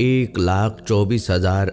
1,24,000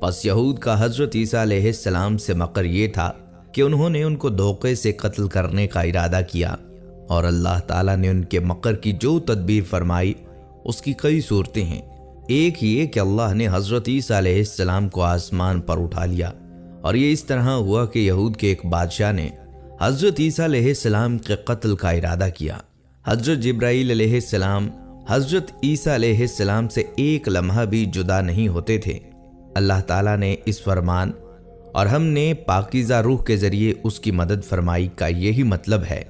پس یہود کا حضرت عیسیٰ علیہ السلام سے مکر یہ تھا کہ انہوں نے ان کو دھوکے سے قتل کرنے کا ارادہ کیا، اور اللہ تعالیٰ نے ان کے مکر کی جو تدبیر فرمائی اس کی کئی صورتیں ہیں۔ ایک یہ کہ اللہ نے حضرت عیسیٰ علیہ السلام کو آسمان پر اٹھا لیا، اور یہ اس طرح ہوا کہ یہود کے ایک بادشاہ نے حضرت عیسیٰ علیہ السلام کے قتل کا ارادہ کیا۔ حضرت جبرائیل علیہ السلام حضرت عیسیٰ علیہ السلام سے ایک لمحہ بھی جدا نہیں ہوتے تھے۔ اللہ تعالیٰ نے اس فرمان اور ہم نے پاکیزہ روح کے ذریعے اس کی مدد فرمائی کا یہی مطلب ہے۔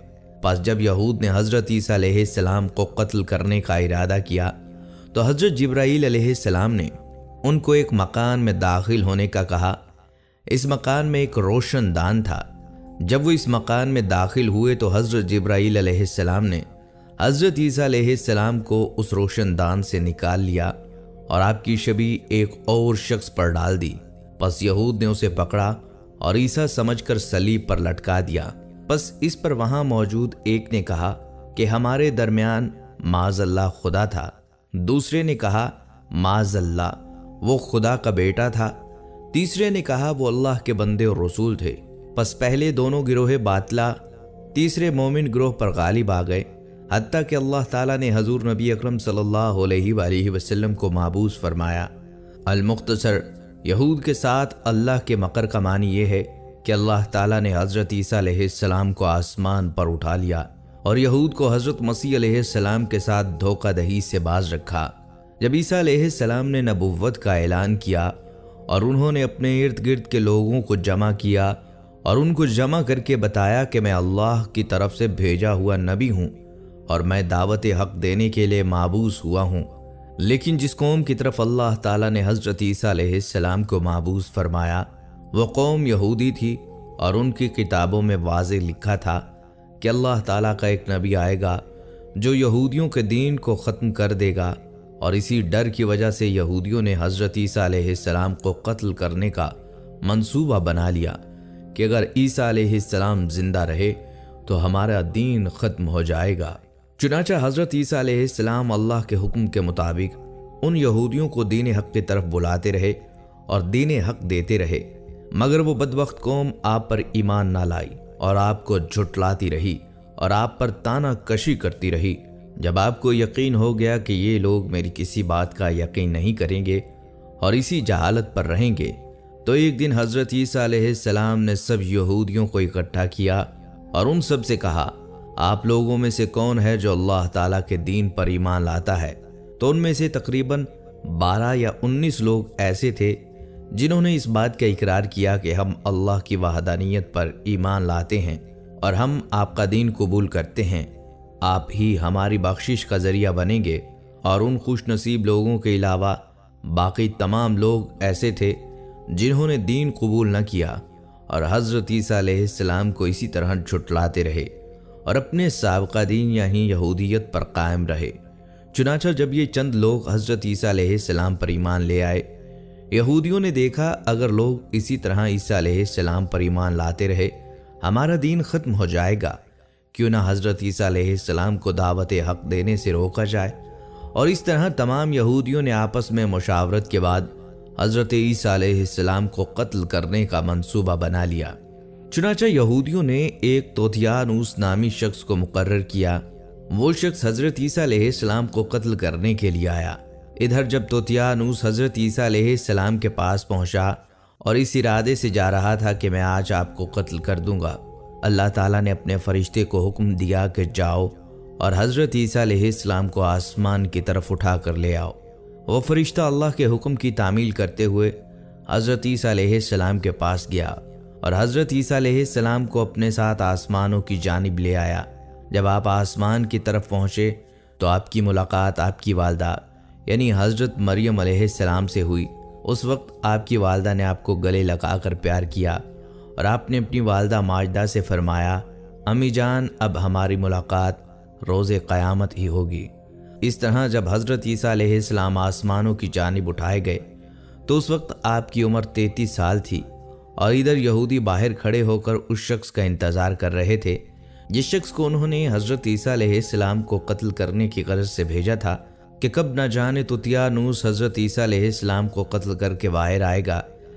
پس جب یہود نے حضرت عیسیٰ علیہ السلام کو قتل کرنے کا ارادہ کیا تو حضرت جبرائیل علیہ السلام نے ان کو ایک مکان میں داخل ہونے کا کہا۔ اس مکان میں ایک روشن دان تھا۔ جب وہ اس مکان میں داخل ہوئے تو حضرت جبرائیل علیہ السلام نے حضرت عیسیٰ علیہ السلام کو اس روشن دان سے نکال لیا اور آپ کی شبیہ ایک اور شخص پر ڈال دی۔ پس یہود نے اسے پکڑا اور عیسیٰ سمجھ کر صلیب پر لٹکا دیا۔ پس اس پر وہاں موجود ایک نے کہا کہ ہمارے درمیان معاذ اللہ خدا تھا، دوسرے نے کہا معاذ اللہ وہ خدا کا بیٹا تھا، تیسرے نے کہا وہ اللہ کے بندے اور رسول تھے۔ پس پہلے دونوں گروہ باطلا تیسرے مومن گروہ پر غالب آ گئے، حتیٰ کہ اللہ تعالیٰ نے حضور نبی اکرم صلی اللہ علیہ وآلہ وسلم کو محبوس فرمایا۔ المختصر، یہود کے ساتھ اللہ کے مکر کا معنی یہ ہے کہ اللہ تعالیٰ نے حضرت عیسیٰ علیہ السلام کو آسمان پر اٹھا لیا اور یہود کو حضرت مسیح علیہ السلام کے ساتھ دھوکہ دہی سے باز رکھا۔ جب عیسیٰ علیہ السلام نے نبوت کا اعلان کیا اور انہوں نے اپنے ارد گرد کے لوگوں کو جمع کیا اور ان کو جمع کر کے بتایا کہ میں اللہ کی طرف سے بھیجا ہوا نبی ہوں اور میں دعوت حق دینے کے لیے مابعوث ہوا ہوں، لیکن جس قوم کی طرف اللہ تعالیٰ نے حضرت عیسیٰ علیہ السلام کو مابعوث فرمایا وہ قوم یہودی تھی، اور ان کی کتابوں میں واضح لکھا تھا کہ اللہ تعالیٰ کا ایک نبی آئے گا جو یہودیوں کے دین کو ختم کر دے گا، اور اسی ڈر کی وجہ سے یہودیوں نے حضرت عیسیٰ علیہ السلام کو قتل کرنے کا منصوبہ بنا لیا کہ اگر عیسیٰ علیہ السلام زندہ رہے تو ہمارا دین ختم ہو جائے گا۔ چنانچہ حضرت عیسیٰ علیہ السلام اللہ کے حکم کے مطابق ان یہودیوں کو دین حق کی طرف بلاتے رہے اور دین حق دیتے رہے، مگر وہ بدبخت قوم آپ پر ایمان نہ لائی اور آپ کو جھٹلاتی رہی اور آپ پر طعنہ کشی کرتی رہی۔ جب آپ کو یقین ہو گیا کہ یہ لوگ میری کسی بات کا یقین نہیں کریں گے اور اسی جہالت پر رہیں گے، تو ایک دن حضرت عیسیٰ علیہ السلام نے سب یہودیوں کو اکٹھا کیا اور ان سب سے کہا، آپ لوگوں میں سے کون ہے جو اللہ تعالیٰ کے دین پر ایمان لاتا ہے؟ تو ان میں سے تقریباً 12 یا 19 لوگ ایسے تھے جنہوں نے اس بات کا اقرار کیا کہ ہم اللہ کی وحدانیت پر ایمان لاتے ہیں اور ہم آپ کا دین قبول کرتے ہیں، آپ ہی ہماری بخشش کا ذریعہ بنیں گے۔ اور ان خوش نصیب لوگوں کے علاوہ باقی تمام لوگ ایسے تھے جنہوں نے دین قبول نہ کیا اور حضرت عیسیٰ علیہ السلام کو اسی طرح جھٹلاتے رہے اور اپنے سابقہ دین یعنی یہودیت پر قائم رہے۔ چنانچہ جب یہ چند لوگ حضرت عیسیٰ علیہ السلام پر ایمان لے آئے، یہودیوں نے دیکھا اگر لوگ اسی طرح عیسیٰ علیہ السلام پر ایمان لاتے رہے ہمارا دین ختم ہو جائے گا، کیوں نہ حضرت عیسیٰ علیہ السلام کو دعوت حق دینے سے روکا جائے۔ اور اس طرح تمام یہودیوں نے آپس میں مشاورت کے بعد حضرت عیسیٰ علیہ السلام کو قتل کرنے کا منصوبہ بنا لیا۔ چنانچہ یہودیوں نے ایک توتیانوس نامی شخص کو مقرر کیا، وہ شخص حضرت عیسیٰ علیہ السلام کو قتل کرنے کے لیے آیا۔ ادھر جب توتیانوس حضرت عیسیٰ علیہ السلام کے پاس پہنچا اور اس ارادے سے جا رہا تھا کہ میں آج آپ کو قتل کر دوں گا، اللہ تعالیٰ نے اپنے فرشتے کو حکم دیا کہ جاؤ اور حضرت عیسیٰ علیہ السلام کو آسمان کی طرف اٹھا کر لے آؤ۔ وہ فرشتہ اللہ کے حکم کی تعمیل کرتے ہوئے حضرت عیسیٰ علیہ السلام کے پاس گیا اور حضرت عیسیٰ علیہ السلام کو اپنے ساتھ آسمانوں کی جانب لے آیا۔ جب آپ آسمان کی طرف پہنچے تو آپ کی ملاقات آپ کی والدہ یعنی حضرت مریم علیہ السلام سے ہوئی۔ اس وقت آپ کی والدہ نے آپ کو گلے لگا کر پیار کیا اور آپ نے اپنی والدہ ماجدہ سے فرمایا، امی جان اب ہماری ملاقات روز قیامت ہی ہوگی۔ اس طرح جب حضرت عیسیٰ علیہ السلام آسمانوں کی جانب اٹھائے گئے تو اس وقت آپ کی عمر 33 سال تھی، اور ادھر یہودی باہر کھڑے ہو کر اس شخص کا انتظار کر رہے تھے جس شخص کو انہوں نے حضرت عیسیٰ علیہ السلام کو قتل کرنے کی غرض سے بھیجا تھا کہ کب نہ جانے توتیانوس حضرت عیسیٰ علیہ السلام کو قتل کر کے باہر آئے گا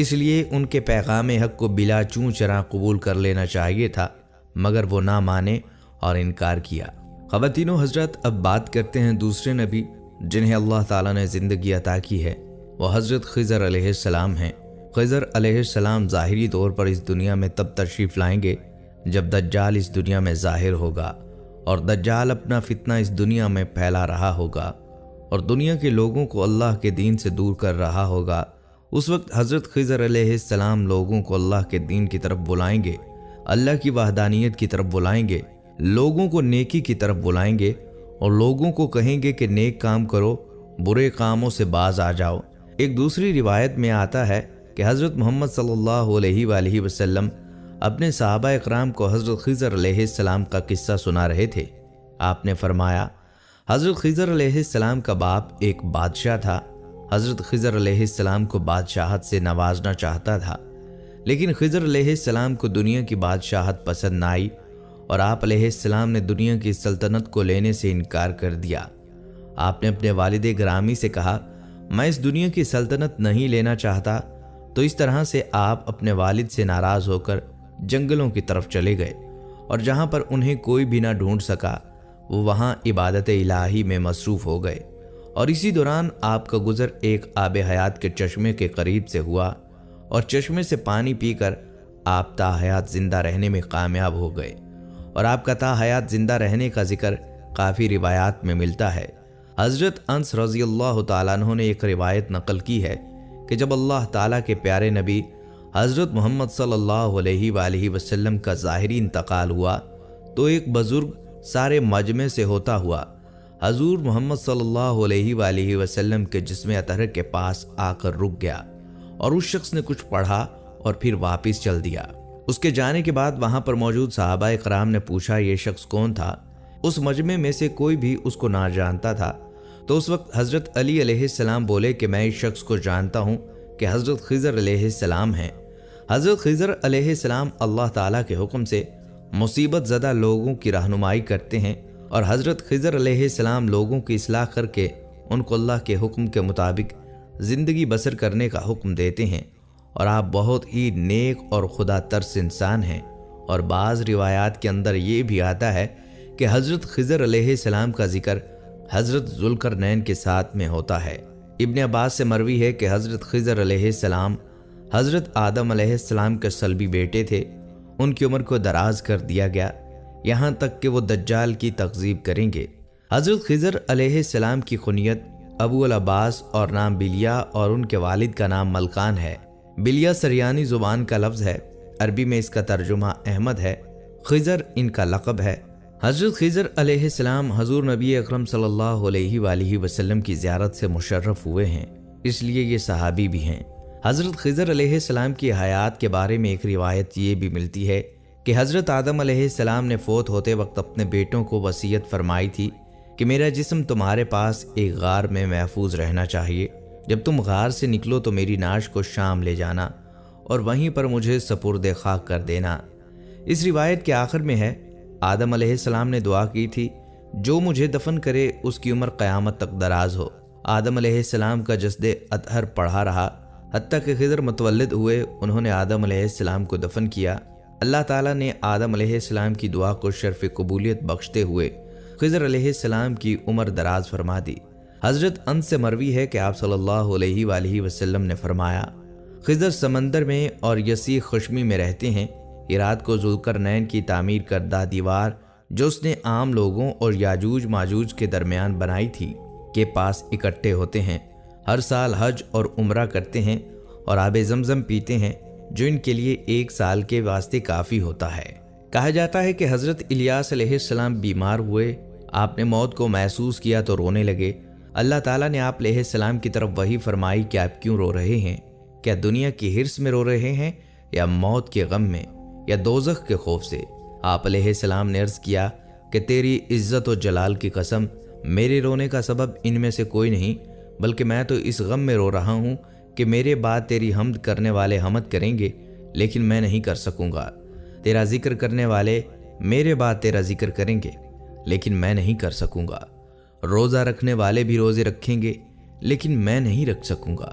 اس لیے ان کے پیغام حق کو بلا چوں چرا قبول کر لینا چاہیے تھا، مگر وہ نہ مانے اور انکار کیا۔ خواتین و حضرات، اب بات کرتے ہیں دوسرے نبی جنہیں اللہ تعالیٰ نے زندگی عطا کی ہے، وہ حضرت خضر علیہ السلام ہیں۔ خضر علیہ السلام ظاہری طور پر اس دنیا میں تب تشریف لائیں گے جب دجال اس دنیا میں ظاہر ہوگا، اور دجال اپنا فتنہ اس دنیا میں پھیلا رہا ہوگا اور دنیا کے لوگوں کو اللہ کے دین سے دور کر رہا ہوگا۔ اس وقت حضرت خضر علیہ السلام لوگوں کو اللہ کے دین کی طرف بلائیں گے، اللہ کی وحدانیت کی طرف بلائیں گے، لوگوں کو نیکی کی طرف بلائیں گے اور لوگوں کو کہیں گے کہ نیک کام کرو، برے کاموں سے باز آ جاؤ۔ ایک دوسری روایت میں آتا ہے کہ حضرت محمد صلی اللہ علیہ وآلہ وسلم اپنے صحابہ اکرام کو حضرت خضر علیہ السلام کا قصہ سنا رہے تھے۔ آپ نے فرمایا، حضرت خضر علیہ السلام کا باپ ایک بادشاہ تھا۔ حضرت خضر علیہ السلام کو بادشاہت سے نوازنا چاہتا تھا، لیکن خضر علیہ السلام کو دنیا کی بادشاہت پسند نہ آئی اور آپ علیہ السلام نے دنیا کی سلطنت کو لینے سے انکار کر دیا۔ آپ نے اپنے والد گرامی سے کہا، میں اس دنیا کی سلطنت نہیں لینا چاہتا، تو اس طرح سے آپ اپنے والد سے ناراض ہو کر جنگلوں کی طرف چلے گئے اور جہاں پر انہیں کوئی بھی نہ ڈھونڈ سکا وہ وہاں عبادت الہی میں مصروف ہو گئے، اور اسی دوران آپ کا گزر ایک آب حیات کے چشمے کے قریب سے ہوا اور چشمے سے پانی پی کر آپ تا حیات زندہ رہنے میں کامیاب ہو گئے، اور آپ کا تا حیات زندہ رہنے کا ذکر کافی روایات میں ملتا ہے۔ حضرت انس رضی اللہ تعالیٰ عنہ نے ایک روایت نقل کی ہے کہ جب اللہ تعالیٰ کے پیارے نبی حضرت محمد صلی اللہ علیہ وآلہ وسلم کا ظاہری انتقال ہوا تو ایک بزرگ سارے مجمع سے ہوتا ہوا حضور محمد صلی اللہ علیہ وآلہ وسلم کے جسم اطہر کے پاس آ کر رک گیا، اور اس شخص نے کچھ پڑھا اور پھر واپس چل دیا۔ اس کے جانے کے بعد وہاں پر موجود صحابہ اکرام نے پوچھا یہ شخص کون تھا؟ اس مجمع میں سے کوئی بھی اس کو نہ جانتا تھا، تو اس وقت حضرت علی علیہ السلام بولے کہ میں اس شخص کو جانتا ہوں کہ حضرت خضر علیہ السلام ہیں۔ حضرت خضر علیہ السلام اللہ تعالیٰ کے حکم سے مصیبت زدہ لوگوں کی رہنمائی کرتے ہیں، اور حضرت خضر علیہ السلام لوگوں کی اصلاح کر کے ان کو اللہ کے حکم کے مطابق زندگی بسر کرنے کا حکم دیتے ہیں، اور آپ بہت ہی نیک اور خدا ترس انسان ہیں۔ اور بعض روایات کے اندر یہ بھی آتا ہے کہ حضرت خضر علیہ السلام کا ذکر حضرت ذوالقرنین کے ساتھ میں ہوتا ہے۔ ابن عباس سے مروی ہے کہ حضرت خضر علیہ السلام حضرت آدم علیہ السلام کے صلبی بیٹے تھے، ان کی عمر کو دراز کر دیا گیا یہاں تک کہ وہ دجال کی تکذیب کریں گے۔ حضرت خضر علیہ السلام کی کنیت ابو العباس اور نام بلیا، اور ان کے والد کا نام ملکان ہے۔ بلیا سریانی زبان کا لفظ ہے، عربی میں اس کا ترجمہ احمد ہے۔ خضر ان کا لقب ہے۔ حضرت خضر علیہ السلام حضور نبی اکرم صلی اللہ علیہ وآلہ وسلم کی زیارت سے مشرف ہوئے ہیں، اس لیے یہ صحابی بھی ہیں۔ حضرت خضر علیہ السلام کی حیات کے بارے میں ایک روایت یہ بھی ملتی ہے کہ حضرت آدم علیہ السلام نے فوت ہوتے وقت اپنے بیٹوں کو وصیت فرمائی تھی کہ میرا جسم تمہارے پاس ایک غار میں محفوظ رہنا چاہیے، جب تم غار سے نکلو تو میری نعش کو شام لے جانا اور وہیں پر مجھے سپرد خاک کر دینا۔ اس روایت کے آخر میں ہے، آدم علیہ السلام نے دعا کی تھی جو مجھے دفن کرے اس کی عمر قیامت تک دراز ہو۔ آدم علیہ السلام کا جسد اطہر پڑھا رہا حتیٰ کہ خضر متولد ہوئے، انہوں نے آدم علیہ السلام کو دفن کیا۔ اللہ تعالیٰ نے آدم علیہ السلام کی دعا کو شرف قبولیت بخشتے ہوئے خضر علیہ السلام کی عمر دراز فرما دی۔ حضرت انس سے مروی ہے کہ آپ صلی اللہ علیہ وآلہ وسلم نے فرمایا، خضر سمندر میں اور یسی خشمی میں رہتے ہیں۔ یہ رات کو ذوالقرنین کی تعمیر کردہ دیوار جو اس نے عام لوگوں اور یاجوج ماجوج کے درمیان بنائی تھی کے پاس اکٹھے ہوتے ہیں، ہر سال حج اور عمرہ کرتے ہیں اور آب زمزم پیتے ہیں جو ان کے لیے ایک سال کے واسطے کافی ہوتا ہے۔ کہا جاتا ہے کہ حضرت الیاس علیہ السلام بیمار ہوئے، آپ نے موت کو محسوس کیا تو رونے لگے۔ اللہ تعالیٰ نے آپ علیہ السلام کی طرف وحی فرمائی کہ آپ کیوں رو رہے ہیں؟ کیا دنیا کی حرص میں رو رہے ہیں یا موت کے غم میں یا دوزخ کے خوف سے؟ آپ علیہ السلام نے عرض کیا کہ تیری عزت و جلال کی قسم، میرے رونے کا سبب ان میں سے کوئی نہیں، بلکہ میں تو اس غم میں رو رہا ہوں کہ میرے بعد تیری حمد کرنے والے حمد کریں گے لیکن میں نہیں کر سکوں گا، تیرا ذکر کرنے والے میرے بعد تیرا ذکر کریں گے لیکن میں نہیں کر سکوں گا، روزہ رکھنے والے بھی روزے رکھیں گے لیکن میں نہیں رکھ سکوں گا،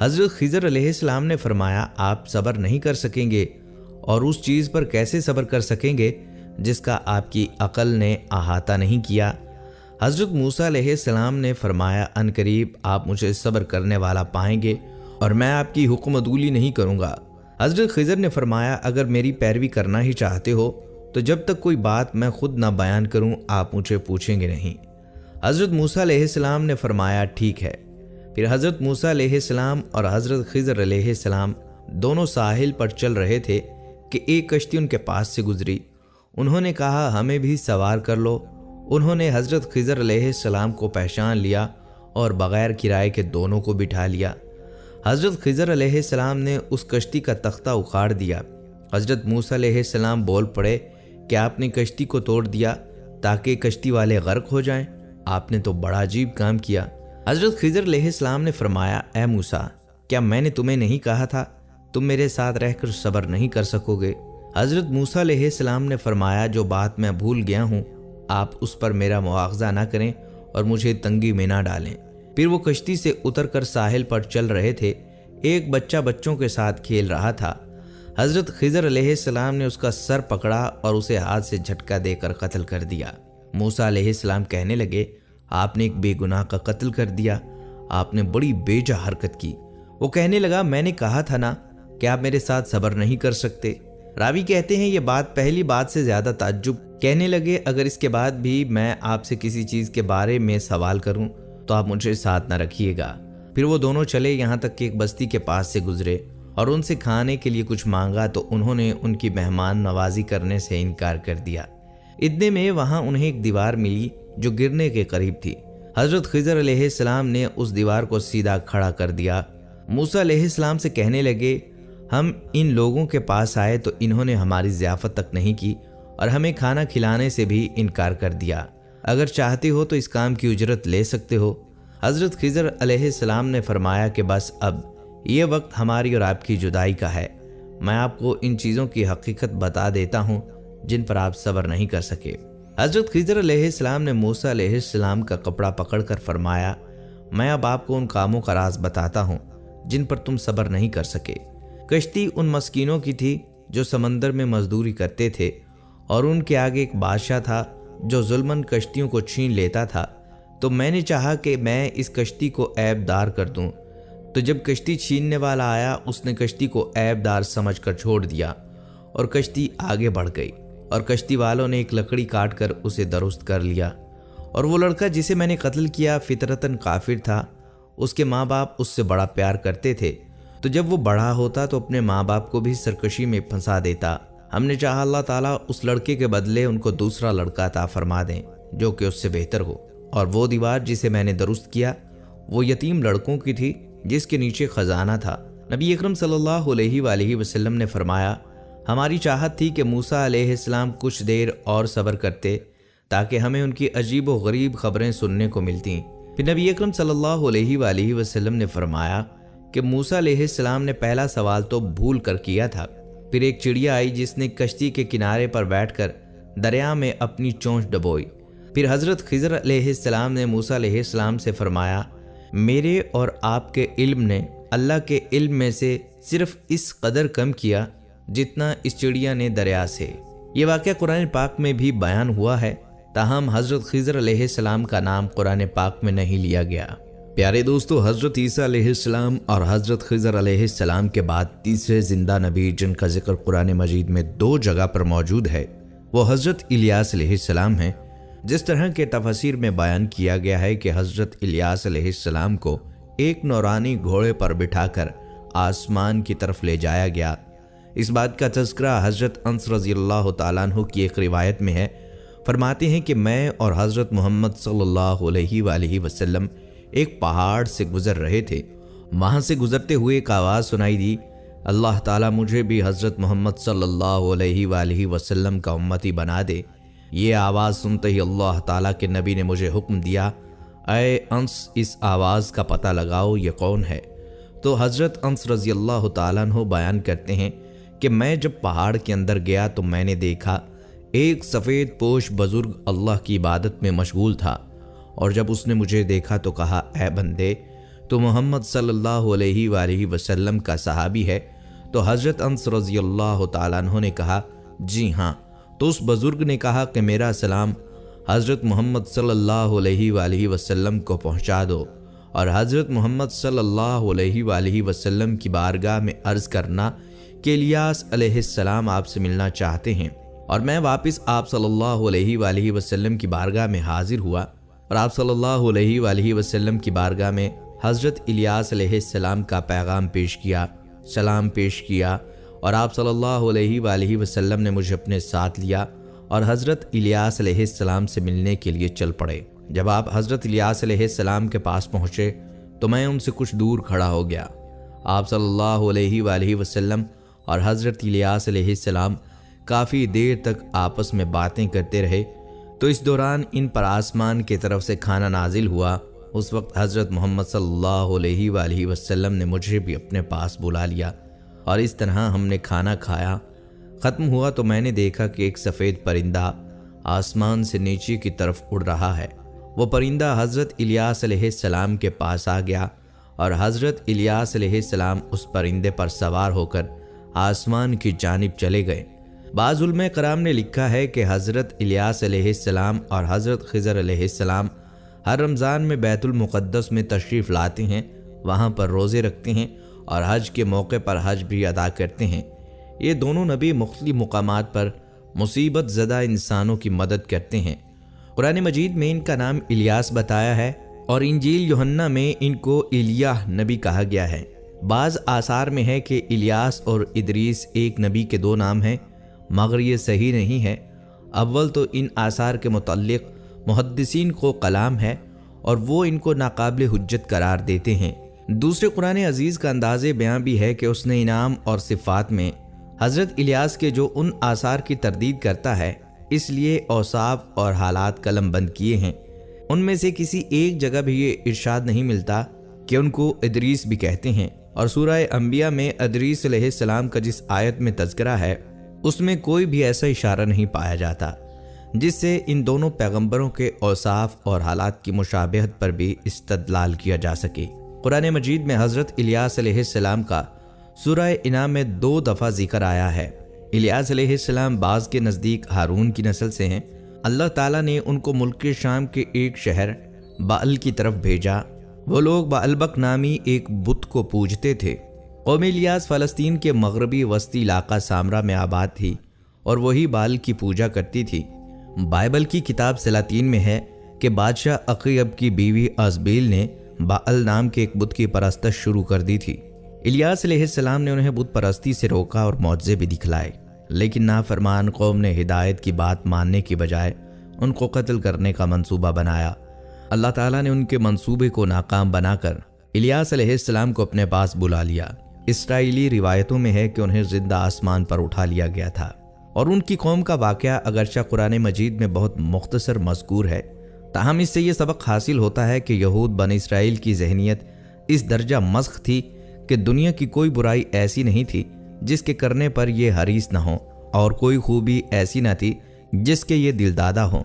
حضرت خضر علیہ السلام نے فرمایا آپ صبر نہیں کر سکیں گے، اور اس چیز پر کیسے صبر کر سکیں گے جس کا آپ کی عقل نے احاطہ نہیں کیا؟ حضرت موسیٰ علیہ السلام نے فرمایا ان قریب آپ مجھے صبر کرنے والا پائیں گے اور میں آپ کی حکم عدولی نہیں کروں گا۔ حضرت خضر نے فرمایا اگر میری پیروی کرنا ہی چاہتے ہو تو جب تک کوئی بات میں خود نہ بیان کروں آپ مجھے پوچھیں گے نہیں۔ حضرت موسیٰ علیہ السلام نے فرمایا ٹھیک ہے۔ پھر حضرت موسیٰ علیہ السلام اور حضرت خضر علیہ السلام دونوں ساحل پر چل رہے تھے کہ ایک کشتی ان کے پاس سے گزری۔ انہوں نے کہا ہمیں بھی سوار کر لو۔ انہوں نے حضرت خضر علیہ السلام کو پہچان لیا اور بغیر کرائے کے دونوں کو بٹھا لیا۔ حضرت خضر علیہ السلام نے اس کشتی کا تختہ اکھاڑ دیا۔ حضرت موسیٰ علیہ السلام بول پڑے کہ آپ نے کشتی کو توڑ دیا تاکہ کشتی والے غرق ہو جائیں، آپ نے تو بڑا عجیب کام کیا۔ حضرت خضر علیہ السلام نے فرمایا اے موسیٰ، کیا میں نے تمہیں نہیں کہا تھا تم میرے ساتھ رہ کر صبر نہیں کر سکو گے؟ حضرت موسیٰ علیہ السلام نے فرمایا جو بات میں بھول گیا ہوں آپ اس پر میرا مواخذہ نہ کریں اور مجھے تنگی میں نہ ڈالیں۔ پھر وہ کشتی سے اتر کر ساحل پر چل رہے تھے۔ ایک بچہ بچوں کے ساتھ کھیل رہا تھا۔ حضرت خضر علیہ السلام نے اس کا سر پکڑا اور اسے ہاتھ سے جھٹکا دے کر قتل کر دیا۔ موسیٰ علیہ السلام کہنے لگے آپ نے ایک بے گناہ کا قتل کر دیا، آپ نے بڑی بیجا حرکت کی۔ وہ کہنے لگا میں نے کہا تھا نا کہ آپ میرے ساتھ صبر نہیں کر سکتے۔ راوی کہتے ہیں یہ بات پہلی بات سے زیادہ تعجب۔ کہنے لگے اگر اس کے بعد بھی میں آپ سے کسی چیز کے بارے میں سوال کروں تو آپ مجھے ساتھ نہ رکھیے گا۔ پھر وہ دونوں چلے یہاں تک کہ ایک بستی کے پاس سے گزرے اور ان سے کھانے کے لیے کچھ مانگا تو انہوں نے ان کی مہمان نوازی کرنے سے انکار کر دیا۔ اتنے میں وہاں انہیں ایک دیوار ملی جو گرنے کے قریب تھی۔ حضرت خضر علیہ السلام نے اس دیوار کو سیدھا کھڑا کر دیا۔ موسیٰ علیہ السلام سے کہنے لگے ہم ان لوگوں کے پاس آئے تو انہوں نے ہماری ضیافت تک نہیں کی اور ہمیں کھانا کھلانے سے بھی انکار کر دیا۔ اگر چاہتے ہو تو اس کام کی اجرت لے سکتے ہو۔ حضرت خضر علیہ السلام نے فرمایا کہ بس اب یہ وقت ہماری اور آپ کی جدائی کا ہے، میں آپ کو ان چیزوں کی حقیقت بتا دیتا ہوں جن پر آپ صبر نہیں کر سکے۔ حضرت خضر علیہ السلام نے موسیٰ علیہ السلام کا کپڑا پکڑ کر فرمایا میں اب آپ کو ان کاموں کا راز بتاتا ہوں جن پر تم صبر نہیں کر سکے۔ کشتی ان مسکینوں کی تھی جو سمندر میں مزدوری کرتے تھے اور ان کے آگے ایک بادشاہ تھا جو ظلماً کشتیوں کو چھین لیتا تھا، تو میں نے چاہا کہ میں اس کشتی کو عیب دار کر دوں، تو جب کشتی چھیننے والا آیا اس نے کشتی کو عیب دار سمجھ کر چھوڑ دیا اور کشتی آگے بڑھ گئی، اور کشتی والوں نے ایک لکڑی کاٹ کر اسے درست کر لیا، اور وہ لڑکا جسے میں نے قتل کیا فطرتاً کافر تھا، اس کے ماں باپ اس سے بڑا پیار کرتے تھے، تو جب وہ بڑا ہوتا تو اپنے ماں باپ کو بھی سرکشی میں پھنسا دیتا۔ ہم نے چاہا اللہ تعالیٰ اس لڑکے کے بدلے ان کو دوسرا لڑکا عطا فرما دیں جو کہ اس سے بہتر ہو، اور وہ دیوار جسے میں نے درست کیا وہ یتیم لڑکوں کی تھی جس کے نیچے خزانہ تھا۔ نبی اکرم صلی اللہ علیہ وآلہ وسلم نے فرمایا ہماری چاہت تھی کہ موسیٰ علیہ السلام کچھ دیر اور صبر کرتے تاکہ ہمیں ان کی عجیب و غریب خبریں سننے کو ملتیں۔ پھر نبی اکرم صلی اللہ علیہ وآلہ وسلم نے فرمایا کہ موسیٰ علیہ السلام نے پہلا سوال تو بھول کر کیا تھا۔ پھر ایک چڑیا آئی جس نے کشتی کے کنارے پر بیٹھ کر دریا میں اپنی چونچ ڈبوئی۔ پھر حضرت خضر علیہ السلام نے موسیٰ علیہ السلام سے فرمایا میرے اور آپ کے علم نے اللہ کے علم میں سے صرف اس قدر کم کیا جتنا اس چڑیا نے دریا سے۔ یہ واقعہ قرآن پاک میں بھی بیان ہوا ہے، تاہم حضرت خضر علیہ السلام کا نام قرآن پاک میں نہیں لیا گیا۔ پیارے دوستو، حضرت عیسیٰ علیہ السلام اور حضرت خضر علیہ السلام کے بعد تیسرے زندہ نبی جن کا ذکر قرآن مجید میں 2 جگہ پر موجود ہے وہ حضرت الیاس علیہ السلام ہیں۔ جس طرح کے تفاسیر میں بیان کیا گیا ہے کہ حضرت الیاس علیہ السلام کو ایک نورانی گھوڑے پر بٹھا کر آسمان کی طرف لے جایا گیا۔ اس بات کا تذکرہ حضرت انس رضی اللہ تعالیٰ عنہ کی ایک روایت میں ہے۔ فرماتے ہیں کہ میں اور حضرت محمد صلی اللہ علیہ وآلہ وسلم ایک پہاڑ سے گزر رہے تھے، وہاں سے گزرتے ہوئے ایک آواز سنائی دی اللہ تعالیٰ مجھے بھی حضرت محمد صلی اللہ علیہ وآلہ وسلم کا امتی بنا دے۔ یہ آواز سنتے ہی اللہ تعالیٰ کے نبی نے مجھے حکم دیا اے انس اس آواز کا پتہ لگاؤ یہ کون ہے۔ تو حضرت انس رضی اللہ تعالیٰ عنہ بیان کرتے ہیں کہ میں جب پہاڑ کے اندر گیا تو میں نے دیکھا ایک سفید پوش بزرگ اللہ کی عبادت میں مشغول تھا، اور جب اس نے مجھے دیکھا تو کہا اے بندے تو محمد صلی اللہ علیہ وآلہ وسلم کا صحابی ہے؟ تو حضرت انس رضی اللہ تعالیٰ عنہ نے کہا جی ہاں۔ تو اس بزرگ نے کہا کہ میرا سلام حضرت محمد صلی اللہ علیہ وآلہ وسلم کو پہنچا دو، اور حضرت محمد صلی اللہ علیہ وآلہ وسلم کی بارگاہ میں عرض کرنا کہ الیاس علیہ السلام آپ سے ملنا چاہتے ہیں۔ اور میں واپس آپ صلی اللہ علیہ وآلہ وسلم کی بارگاہ میں حاضر ہوا، اور آپ صلی اللہ علیہ وآلہ وسلم کی بارگاہ میں حضرت الیاس علیہ السلام کا پیغام پیش کیا، سلام پیش کیا، اور آپ صلی اللہ علیہ وآلہ وسلم نے مجھے اپنے ساتھ لیا اور حضرت الیاس علیہ السلام سے ملنے کے لیے چل پڑے۔ جب آپ حضرت الیاس علیہ السلام کے پاس پہنچے تو میں ان سے کچھ دور کھڑا ہو گیا۔ آپ صلی اللہ علیہ وآلہ وسلم اور حضرت الیاس علیہ السلام کافی دیر تک آپس میں باتیں کرتے رہے۔ تو اس دوران ان پر آسمان کی طرف سے کھانا نازل ہوا۔ اس وقت حضرت محمد صلی اللہ علیہ وآلہ وسلم نے مجھے بھی اپنے پاس بلا لیا، اور اس طرح ہم نے کھانا کھایا۔ ختم ہوا تو میں نے دیکھا کہ ایک سفید پرندہ آسمان سے نیچے کی طرف اڑ رہا ہے۔ وہ پرندہ حضرت الیاس علیہ السلام کے پاس آ گیا، اور حضرت الیاس علیہ السلام اس پرندے پر سوار ہو کر آسمان کی جانب چلے گئے۔ بعض علماء کرام نے لکھا ہے کہ حضرت الیاس علیہ السلام اور حضرت خضر علیہ السلام ہر رمضان میں بیت المقدس میں تشریف لاتے ہیں، وہاں پر روزے رکھتے ہیں، اور حج کے موقع پر حج بھی ادا کرتے ہیں۔ یہ دونوں نبی مختلف مقامات پر مصیبت زدہ انسانوں کی مدد کرتے ہیں۔ قرآن مجید میں ان کا نام الیاس بتایا ہے، اور انجیل یوحنا میں ان کو ایلیاہ نبی کہا گیا ہے۔ بعض آثار میں ہے کہ الیاس اور ادریس ایک نبی کے دو نام ہیں، مگر یہ صحیح نہیں ہے۔ اول تو ان آثار کے متعلق محدثین کو کلام ہے، اور وہ ان کو ناقابل حجت قرار دیتے ہیں۔ دوسرے قرآن عزیز کا انداز بیان بھی ہے کہ اس نے انعام اور صفات میں حضرت الیاس کے جو ان آثار کی تردید کرتا ہے، اس لیے اوصاف اور حالات قلم بند کیے ہیں۔ ان میں سے کسی ایک جگہ بھی یہ ارشاد نہیں ملتا کہ ان کو ادریس بھی کہتے ہیں، اور سورہ انبیاء میں ادریس علیہ السلام کا جس آیت میں تذکرہ ہے اس میں کوئی بھی ایسا اشارہ نہیں پایا جاتا جس سے ان دونوں پیغمبروں کے اوصاف اور حالات کی مشابہت پر بھی استدلال کیا جا سکے۔ قرآن مجید میں حضرت الیاس علیہ السلام کا سورہ انعام میں 2 دفعہ ذکر آیا ہے۔ الیاس علیہ السلام بعض کے نزدیک ہارون کی نسل سے ہیں۔ اللہ تعالیٰ نے ان کو ملک شام کے ایک شہر بعل کی طرف بھیجا۔ وہ لوگ بعلبک نامی ایک بت کو پوجتے تھے۔ قوم الیاس فلسطین کے مغربی وسطی علاقہ سامرا میں آباد تھی، اور وہی بعل کی پوجا کرتی تھی۔ بائبل کی کتاب سلاطین میں ہے کہ بادشاہ عقیب کی بیوی ازبیل نے بعل نام کے ایک بت کی پرستش شروع کر دی تھی۔ الیاس علیہ السلام نے انہیں بت پرستی سے روکا اور معجزے بھی دکھلائے، لیکن نافرمان قوم نے ہدایت کی بات ماننے کی بجائے ان کو قتل کرنے کا منصوبہ بنایا۔ اللہ تعالیٰ نے ان کے منصوبے کو ناکام بنا کر الیاس علیہ السلام کو اپنے پاس بلا لیا۔ اسرائیلی روایتوں میں ہے کہ انہیں زندہ آسمان پر اٹھا لیا گیا تھا، اور ان کی قوم کا واقعہ اگرچہ قرآن مجید میں بہت مختصر مذکور ہے، تاہم اس سے یہ سبق حاصل ہوتا ہے کہ یہود بنی اسرائیل کی ذہنیت اس درجہ مسخ تھی کہ دنیا کی کوئی برائی ایسی نہیں تھی جس کے کرنے پر یہ حریص نہ ہوں، اور کوئی خوبی ایسی نہ تھی جس کے یہ دلدادہ ہوں۔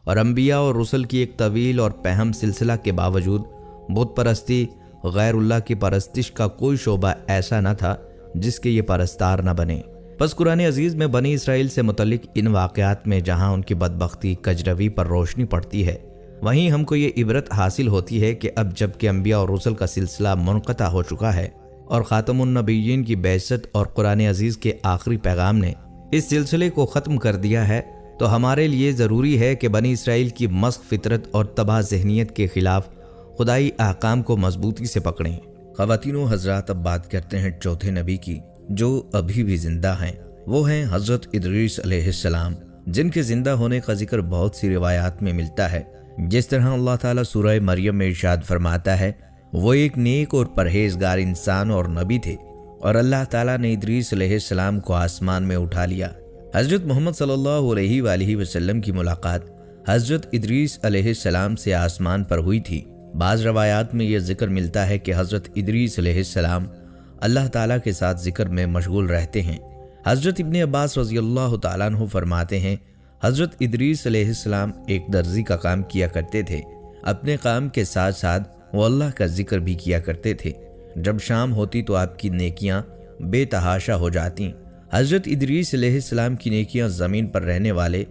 اور انبیاء اور رسل کی ایک طویل اور پہم سلسلہ کے باوجود بت پرستی، غیر اللہ کی پرستش کا کوئی شعبہ ایسا نہ تھا جس کے یہ پرستار نہ بنے۔ پس قرآن عزیز میں بنی اسرائیل سے متعلق ان واقعات میں جہاں ان کی بدبختی کجروی پر روشنی پڑتی ہے، وہیں ہم کو یہ عبرت حاصل ہوتی ہے کہ اب جب کہ انبیاء اور رسل کا سلسلہ منقطع ہو چکا ہے اور خاتم النبیین کی بعثت اور قرآن عزیز کے آخری پیغام نے اس سلسلے کو ختم کر دیا ہے، تو ہمارے لیے ضروری ہے کہ بنی اسرائیل کی مسخ فطرت اور تباہ ذہنیت کے خلاف خدائی احکام کو مضبوطی سے پکڑیں۔ خواتین و حضرات، اب بات کرتے ہیں چوتھے نبی کی جو ابھی بھی زندہ ہیں۔ وہ ہیں حضرت ادریس علیہ السلام، جن کے زندہ ہونے کا ذکر بہت سی روایات میں ملتا ہے۔ جس طرح اللہ تعالیٰ سورہ مریم میں ارشاد فرماتا ہے، وہ ایک نیک اور پرہیزگار انسان اور نبی تھے، اور اللہ تعالیٰ نے ادریس علیہ السلام کو آسمان میں اٹھا لیا۔ حضرت محمد صلی اللہ علیہ وآلہ وسلم کی ملاقات حضرت ادریس علیہ السلام سے آسمان پر ہوئی تھی۔ بعض روایات میں یہ ذکر ملتا ہے کہ حضرت ادریس علیہ السلام اللہ تعالیٰ کے ساتھ ذکر میں مشغول رہتے ہیں۔ حضرت ابن عباس رضی اللہ تعالیٰ عنہ فرماتے ہیں، حضرت ادریس علیہ السلام ایک درزی کا کام کیا کرتے تھے۔ اپنے کام کے ساتھ ساتھ وہ اللہ کا ذکر بھی کیا کرتے تھے۔ جب شام ہوتی تو آپ کی نیکیاں بے تحاشا ہو جاتی۔ حضرت ادریس علیہ السلام کی نیکیاں زمین پر رہنے والے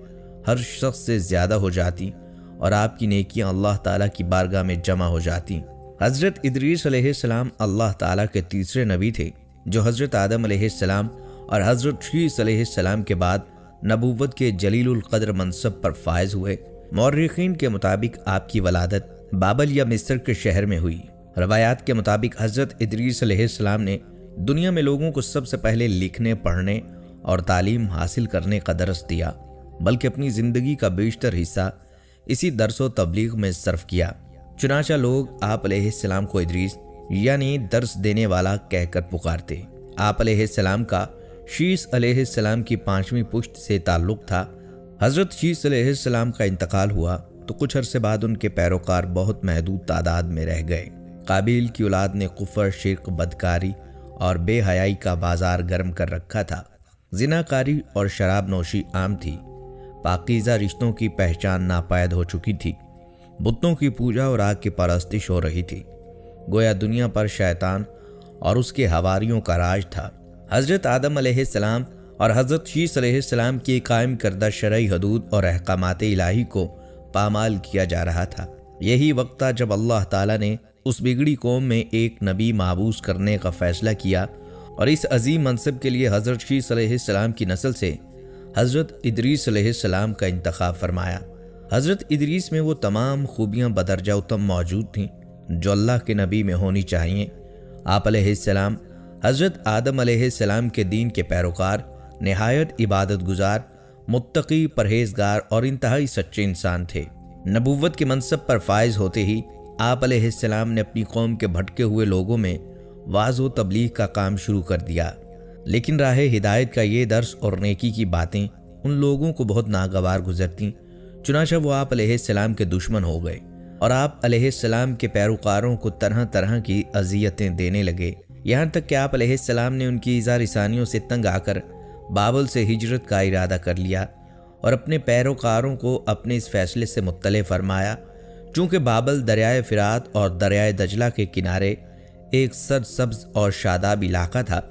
ہر شخص سے زیادہ ہو جاتی اور آپ کی نیکیاں اللہ تعالیٰ کی بارگاہ میں جمع ہو جاتی۔ حضرت ادریس علیہ السلام اللہ تعالیٰ کے تیسرے نبی تھے جو حضرت آدم علیہ السلام اور حضرت شیس علیہ السلام کے بعد نبوت کے جلیل القدر منصب پر فائز ہوئے۔ مورخین کے مطابق آپ کی ولادت بابل یا مصر کے شہر میں ہوئی۔ روایات کے مطابق حضرت ادریس علیہ السلام نے دنیا میں لوگوں کو سب سے پہلے لکھنے، پڑھنے اور تعلیم حاصل کرنے کا درس دیا، بلکہ اپنی زندگی کا بیشتر حصہ اسی درس و تبلیغ میں صرف کیا۔ چنانچہ لوگ آپ علیہ السلام کو ادریس یعنی درس دینے والا کہہ کر پکارتے۔ آپ علیہ السلام کا شیس علیہ السلام کی 5ویں پشت سے تعلق تھا۔ حضرت شیس علیہ السلام کا انتقال ہوا تو کچھ عرصے بعد ان کے پیروکار بہت محدود تعداد میں رہ گئے۔ قابیل کی اولاد نے کفر، شرک، بدکاری اور بے حیائی کا بازار گرم کر رکھا تھا۔ زناکاری اور شراب نوشی عام تھی۔ پاکیزہ رشتوں کی پہچان ناپید ہو چکی تھی۔ بتوں کی پوجا اور آگ کی پرستش ہو رہی تھی۔ گویا دنیا پر شیطان اور اس کے حواریوں کا راج تھا۔ حضرت آدم علیہ السلام اور حضرت شیس علیہ السلام کی قائم کردہ شرعی حدود اور احکامات الہی کو پامال کیا جا رہا تھا۔ یہی وقت تھا جب اللہ تعالیٰ نے اس بگڑی قوم میں ایک نبی مابعوث کرنے کا فیصلہ کیا اور اس عظیم منصب کے لیے حضرت شیس علیہ السلام کی نسل سے حضرت ادریس علیہ السلام کا انتخاب فرمایا۔ حضرت ادریس میں وہ تمام خوبیاں بدرجہ اتم موجود تھیں جو اللہ کے نبی میں ہونی چاہیے۔ آپ علیہ السلام حضرت آدم علیہ السلام کے دین کے پیروکار، نہایت عبادت گزار، متقی، پرہیزگار اور انتہائی سچے انسان تھے۔ نبوت کے منصب پر فائز ہوتے ہی آپ علیہ السلام نے اپنی قوم کے بھٹکے ہوئے لوگوں میں وعظ و تبلیغ کا کام شروع کر دیا، لیکن راہ ہدایت کا یہ درس اور نیکی کی باتیں ان لوگوں کو بہت ناگوار گزرتیں۔ چنانچہ وہ آپ علیہ السلام کے دشمن ہو گئے اور آپ علیہ السلام کے پیروکاروں کو طرح طرح کی اذیتیں دینے لگے، یہاں تک کہ آپ علیہ السلام نے ان کی ایذا رسانیوں سے تنگ آ کر بابل سے ہجرت کا ارادہ کر لیا اور اپنے پیروکاروں کو اپنے اس فیصلے سے مطلع فرمایا۔ چونکہ بابل دریائے فرات اور دریائے دجلہ کے کنارے ایک سرسبز اور شاداب علاقہ تھا،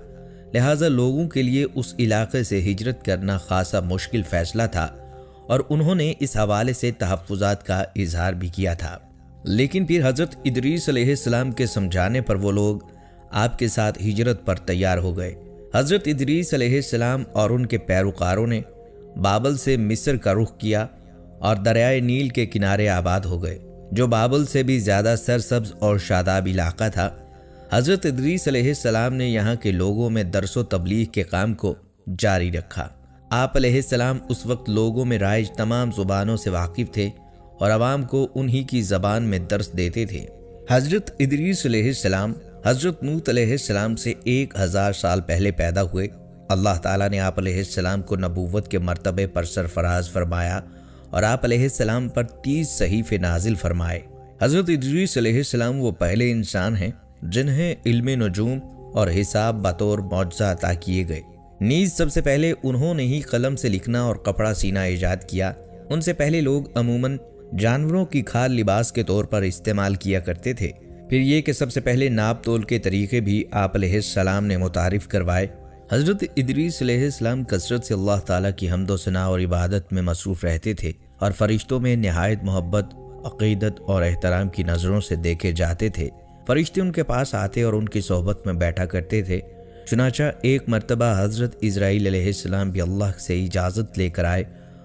لہٰذا لوگوں کے لیے اس علاقے سے ہجرت کرنا خاصا مشکل فیصلہ تھا اور انہوں نے اس حوالے سے تحفظات کا اظہار بھی کیا تھا۔ لیکن پھر حضرت ادریس علیہ السلام کے سمجھانے پر وہ لوگ آپ کے ساتھ ہجرت پر تیار ہو گئے۔ حضرت ادریس علیہ السلام اور ان کے پیروکاروں نے بابل سے مصر کا رخ کیا اور دریائے نیل کے کنارے آباد ہو گئے، جو بابل سے بھی زیادہ سرسبز اور شاداب علاقہ تھا۔ حضرت ادریس علیہ السلام نے یہاں کے لوگوں میں درس و تبلیغ کے کام کو جاری رکھا۔ آپ علیہ السلام اس وقت لوگوں میں رائج تمام زبانوں سے واقف تھے اور عوام کو انہی کی زبان میں درس دیتے تھے۔ حضرت ادریس علیہ السلام حضرت نوح علیہ السلام سے 1000 سال پہلے پیدا ہوئے۔ اللہ تعالیٰ نے آپ علیہ السلام کو نبوت کے مرتبے پر سرفراز فرمایا اور آپ علیہ السلام پر 30 صحیفے نازل فرمائے۔ حضرت ادریس علیہ السلام وہ پہلے انسان ہیں جنہیں علم نجوم اور حساب بطور معجزہ عطا کیے گئے۔ نیز سب سے پہلے انہوں نے ہی قلم سے لکھنا اور کپڑا سینا ایجاد کیا۔ ان سے پہلے لوگ عموماً جانوروں کی کھال لباس کے طور پر استعمال کیا کرتے تھے۔ پھر یہ کہ سب سے پہلے ناپ تول کے طریقے بھی آپ علیہ السلام نے متعارف کروائے۔ حضرت ادریس علیہ السلام کثرت سے اللہ تعالیٰ کی حمد و ثنا اور عبادت میں مصروف رہتے تھے اور فرشتوں میں نہایت محبت، عقیدت اور احترام کی نظروں سے دیکھے جاتے تھے۔ فرشتے ان کے پاس آتے اور ان کی صحبت میں بیٹھا کرتے تھے۔ چنانچہ ایک مرتبہ حضرت اسرائیل علیہ السلام بھی اللہ سے اجازت لے کر آئے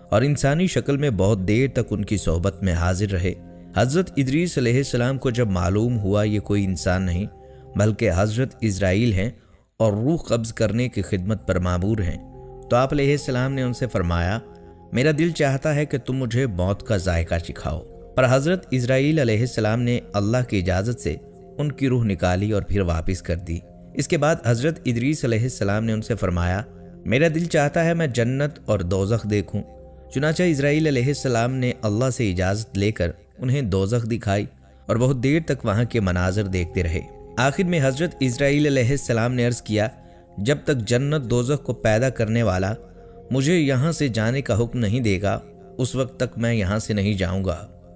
اور انسانی شکل میں بہت دیر تک ان کی صحبت میں حاضر رہے۔ حضرت ادریس علیہ السلام کو جب معلوم ہوا یہ کوئی انسان نہیں بلکہ حضرت اسرائیل ہیں اور روح قبض کرنے کی خدمت پر مامور ہیں، تو آپ علیہ السلام نے ان سے فرمایا، میرا دل چاہتا ہے کہ تم مجھے موت کا ذائقہ چکھاؤ۔ پر حضرت اسرائیل علیہ السلام نے اللہ کی اجازت سے ان کی روح نکالی اور پھر واپس کر دی۔ اس کے بعد حضرت ادریس علیہ السلام نے ان سے فرمایا، میرا دل چاہتا ہے میں جنت اور دوزخ دیکھوں۔ چنانچہ اسرائیل علیہ السلام نے اللہ سے اجازت لے کر انہیں دوزخ دکھائی اور بہت دیر تک وہاں کے مناظر دیکھتے رہے۔ آخر میں حضرت اسرائیل علیہ السلام نے عرض کیا، جب تک جنت دوزخ کو پیدا کرنے والا مجھے یہاں سے جانے کا حکم نہیں دے گا اس وقت تک میں یہاں سے نہیں جاؤں گا۔